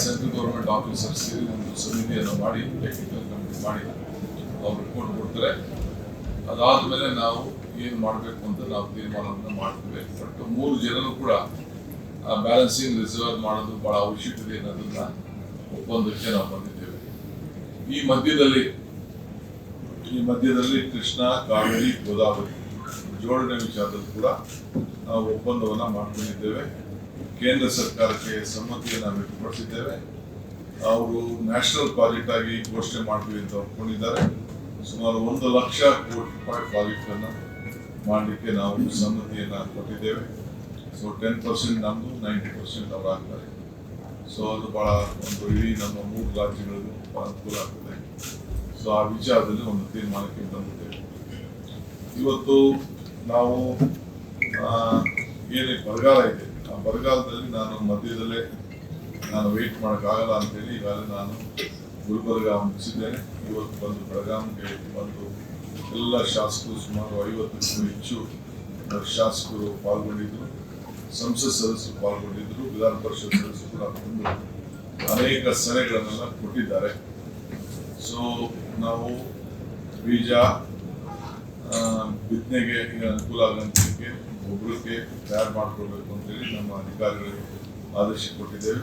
Central government officers ಸೇರಿ ಒಂದು ಸಮಿತಿಯನ್ನು ಮಾಡಿ ಟೆಕ್ನಿಕಲ್ ಕಮಿಟಿ ಮಾಡಿ ಅವ್ರು ರಿಪೋರ್ಟ್ ಕೊಡ್ತಾರೆ. ಅದಾದಮೇಲೆ ನಾವು ಏನು ಮಾಡಬೇಕು ಅಂತ ನಾವು ತೀರ್ಮಾನವನ್ನು ಮಾಡ್ತೇವೆ. ಬಟ್ 3 ಜನರು ಕೂಡ ಬ್ಯಾಲೆನ್ಸಿಂಗ್ ರಿಸರ್ವ್ ಮಾಡೋದು ಬಹಳ ಅವಶ್ಯಕತೆ ಅನ್ನೋದನ್ನ ಒಪ್ಪಂದಕ್ಕೆ ನಾವು ಬಂದಿದ್ದೇವೆ. ಈ ಮಧ್ಯದಲ್ಲಿ ಕೃಷ್ಣ, ಕಾವೇರಿ, ಗೋದಾವರಿ ಜೋಡಣೆ ವಿಚಾರದಲ್ಲಿ ಕೂಡ ನಾವು ಒಪ್ಪಂದವನ್ನು ಮಾಡ್ಕೊಂಡಿದ್ದೇವೆ. ಕೇಂದ್ರ ಸರ್ಕಾರಕ್ಕೆ ಸಮ್ಮತಿಯನ್ನು ವ್ಯಕ್ತಪಡಿಸಿದ್ದೇವೆ. ಅವರು ನ್ಯಾಷನಲ್ ಪ್ರಾಜೆಕ್ಟ್ ಆಗಿ ಘೋಷಣೆ ಮಾಡ್ತೀವಿ ಅಂತ ಒಪ್ಕೊಂಡಿದ್ದಾರೆ. ಸುಮಾರು 1 ಲಕ್ಷ ಕೋಟಿ ರೂಪಾಯಿ ಪ್ರಾಜೆಕ್ಟ್ ಅನ್ನು ಮಾಡಲಿಕ್ಕೆ ನಾವು ಸಮ್ಮತಿಯನ್ನು ಕೊಟ್ಟಿದ್ದೇವೆ. ಸೊ 10% ನಮ್ಮದು, 90% ಅವ್ರು ಆಗ್ತಾರೆ. ಸೊ ಅದು ಬಹಳ ಒಂದು ಇಡೀ ನಮ್ಮ 3 ರಾಜ್ಯಗಳಿಗೂ ಅನುಕೂಲ ಆಗ್ತದೆ. ಸೊ ಆ ವಿಚಾರದಲ್ಲಿ ಒಂದು ತೀರ್ಮಾನಕ್ಕೆ ಬಂದಿದ್ದೇವೆ. ಇವತ್ತು ನಾವು ಏನೇ ಬರಗಾಲ ಇದೆ, ಆ ಬರಗಾಲದಲ್ಲಿ ನಾನು ಮಧ್ಯದಲ್ಲೇ ವೆಯ್ಟ್ ಮಾಡೋಕ್ಕಾಗಲ್ಲ ಅಂತೇಳಿ ಈಗಾಗಲೇ ನಾನು ಗುಲ್ಬರ್ಗ ಮುಗಿಸಿದ್ದೇನೆ. ಇವತ್ತು ಬಂದು ಬೆಳಗಾವಿಗೆ ಬಂದು ಎಲ್ಲ ಶಾಸಕರು ಸುಮಾರು 50ಕ್ಕೂ ಹೆಚ್ಚು ಶಾಸಕರು ಪಾಲ್ಗೊಂಡಿದ್ದರು, ಸಂಸತ್ ಸದಸ್ಯರು ಪಾಲ್ಗೊಂಡಿದ್ದರು, ವಿಧಾನ ಪರಿಷತ್ ಸದಸ್ಯರು ಕೂಡ ಬಂದು ಅನೇಕ ಸಲಹೆಗಳನ್ನೆಲ್ಲ ಕೊಟ್ಟಿದ್ದಾರೆ. ಸೊ ನಾವು ಬೀಜ ಬಿತ್ತನೆಗೆ ಅನುಕೂಲ ಆಗೋಂಥಕ್ಕೆ ಗೊಬ್ಬರಕ್ಕೆ ತಯಾರು ಮಾಡ್ಕೊಳ್ಬೇಕು ಅಂತೇಳಿ ನಮ್ಮ ಅಧಿಕಾರಿಗಳಿಗೆ ಆದೇಶ ಕೊಟ್ಟಿದ್ದೇವೆ.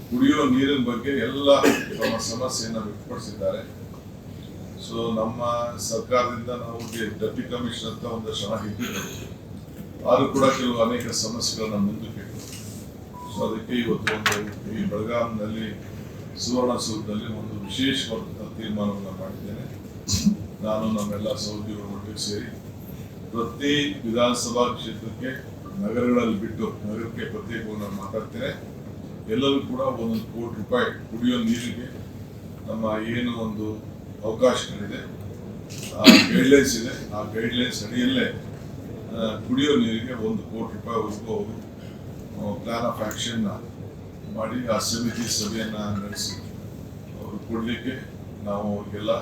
ಕುಡಿಯುವ ನೀರಿನ ಬಗ್ಗೆ ಎಲ್ಲ ತಮ್ಮ ಸಮಸ್ಯೆಯನ್ನು ವ್ಯಕ್ತಪಡಿಸಿದ್ದಾರೆ. ಸೊ ನಮ್ಮ ಸರ್ಕಾರದಿಂದ ನಾವು ಡೆಪ್ಟಿ ಕಮಿಷನರ್ ಅಂತ ಒಂದಷ್ಟು ಹಣ ಇಟ್ಟಿದ್ದೇವೆ. ಆದರೂ ಕೂಡ ಕೆಲವು ಅನೇಕ ಸಮಸ್ಯೆಗಳನ್ನ ಮುಂದಕ್ಕೆ ಇಟ್ಟು ಸೊ ಅದಕ್ಕೆ ಇವತ್ತು ಈ ಬೆಳಗಾವಿನಲ್ಲಿ ಸುವರ್ಣಸೌಧದಲ್ಲಿ ಒಂದು ವಿಶೇಷವಾದಂತಹ ತೀರ್ಮಾನವನ್ನು ಮಾಡಿದ್ದೇನೆ. ನಾನು ನಮ್ಮೆಲ್ಲ ಸಹೋದ್ಯೋಗಿಗಳ ಒಟ್ಟಿಗೆ ಸೇರಿ ಪ್ರತಿ ವಿಧಾನಸಭಾ ಕ್ಷೇತ್ರಕ್ಕೆ ನಗರಗಳಲ್ಲಿ ಬಿಟ್ಟು ನಗರಕ್ಕೆ ಪ್ರತ್ಯೇಕವಾಗಿ ನಾನು ಮಾತಾಡ್ತೇನೆ. ಎಲ್ಲರೂ ಕೂಡ 1 ಕೋಟಿ ರೂಪಾಯಿ ಕುಡಿಯೋ ನೀರಿಗೆ ನಮ್ಮ ಏನು ಒಂದು ಅವಕಾಶಗಳಿದೆ, ಆ ಗೈಡ್ಲೈನ್ಸ್ ಇದೆ, ಆ ಗೈಡ್ಲೈನ್ಸ್ ಅಡಿಯಲ್ಲೇ ಕುಡಿಯೋ ನೀರಿಗೆ 1 ಕೋಟಿ ರೂಪಾಯಿವರೆಗೂ ಅವರು ಪ್ಲಾನ್ ಆಫ್ ಆಕ್ಷನ್ ಮಾಡಿ ಆ ಸಮಿತಿ ಸಭೆಯನ್ನು ನಡೆಸಿ ಅವರು ಕೊಡಲಿಕ್ಕೆ ನಾವು ಅವ್ರಿಗೆಲ್ಲ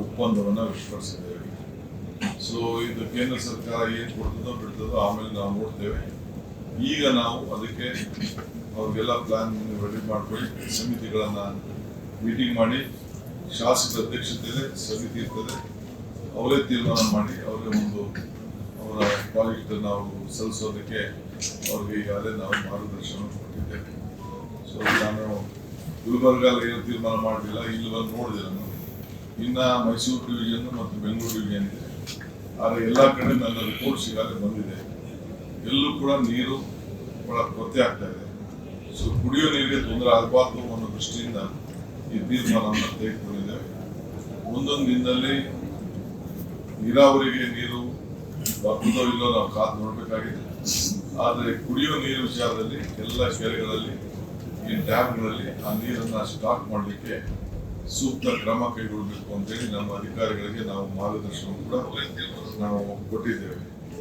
ಒಪ್ಪಂದವನ್ನು ವ್ಯಕ್ತಪಡಿಸಿದ್ದೇವೆ. ಸೊ ಇದು ಕೇಂದ್ರ ಸರ್ಕಾರ ಏನು ಕೊಡ್ತದೋ ಬಿಡ್ತದೋ ಆಮೇಲೆ ನಾವು ನೋಡ್ತೇವೆ. ಈಗ ನಾವು ಅದಕ್ಕೆ ಅವ್ರಿಗೆಲ್ಲ ಪ್ಲಾನ್ ರೆಡಿ ಮಾಡ್ಕೊಳ್ಳಿ, ಸಮಿತಿಗಳನ್ನು ಮೀಟಿಂಗ್ ಮಾಡಿ, ಶಾಸಕರ ಅಧ್ಯಕ್ಷತೆಯಲ್ಲಿ ಸಮಿತಿ ಇರ್ತದೆ, ಅವರೇ ತೀರ್ಮಾನ ಮಾಡಿ ಅವರೇ ಒಂದು ಅವರ ಪ್ರಾಜೆಕ್ಟನ್ನು ಅವರು ಸಲ್ಲಿಸೋದಕ್ಕೆ ಅವ್ರಿಗೆ ಈಗಾಗಲೇ ನಾವು ಮಾರ್ಗದರ್ಶನ ಕೊಟ್ಟಿದ್ದೇವೆ. ಸೊ ನಾನು ಗುಲ್ಬರ್ಗಲ್ಲಿ ಏನು ತೀರ್ಮಾನ ಮಾಡಲಿಲ್ಲ, ಇಲ್ಲಿ ಬಂದು ನೋಡಿದೆ ನಾನು. ಇನ್ನು ಮೈಸೂರು ಡಿವಿಷನ್ ಮತ್ತು ಬೆಂಗಳೂರು ಡಿವಿಷನ್ ಇದೆ. ಆದರೆ ಎಲ್ಲ ಕಡೆ ನನ್ನ ರಿಪೋರ್ಟ್ಸ್ ಈಗಾಗಲೇ ಬಂದಿದೆ. ಎಲ್ಲೂ ಕೂಡ ನೀರು ಬಹಳ ಕೊರತೆ ಆಗ್ತಾ ಇದೆ. ಸೊ ಕುಡಿಯೋ ನೀರಿಗೆ ತೊಂದರೆ ಆಗಬಾರ್ದು ಅನ್ನೋ ದೃಷ್ಟಿಯಿಂದ ಈ ತೀರ್ಮಾನವನ್ನು ತೆಗೆದುಕೊಂಡಿದ್ದೇವೆ. ಮುಂದೊಂದು ದಿನದಲ್ಲಿ ನೀರಾವರಿಗೆ ನೀರು ಬರ್ತದೋ ಇಲ್ಲೋ ನಾವು ಕಾದು ನೋಡಬೇಕಾಗಿದೆ. ಆದರೆ ಕುಡಿಯೋ ನೀರು ವಿಚಾರದಲ್ಲಿ ಎಲ್ಲ ಕೆರೆಗಳಲ್ಲಿ, ಈ ಡ್ಯಾಮ್ಗಳಲ್ಲಿ ಆ ನೀರನ್ನು ಸ್ಟಾಕ್ ಮಾಡಲಿಕ್ಕೆ ಸೂಕ್ತ ಕ್ರಮ ಕೈಗೊಳ್ಳಬೇಕು ಅಂತೇಳಿ ನಮ್ಮ ಅಧಿಕಾರಿಗಳಿಗೆ ನಾವು ಮಾರ್ಗದರ್ಶನ ಕೂಡ ನಾವು ಕೊಟ್ಟಿದ್ದೇವೆ.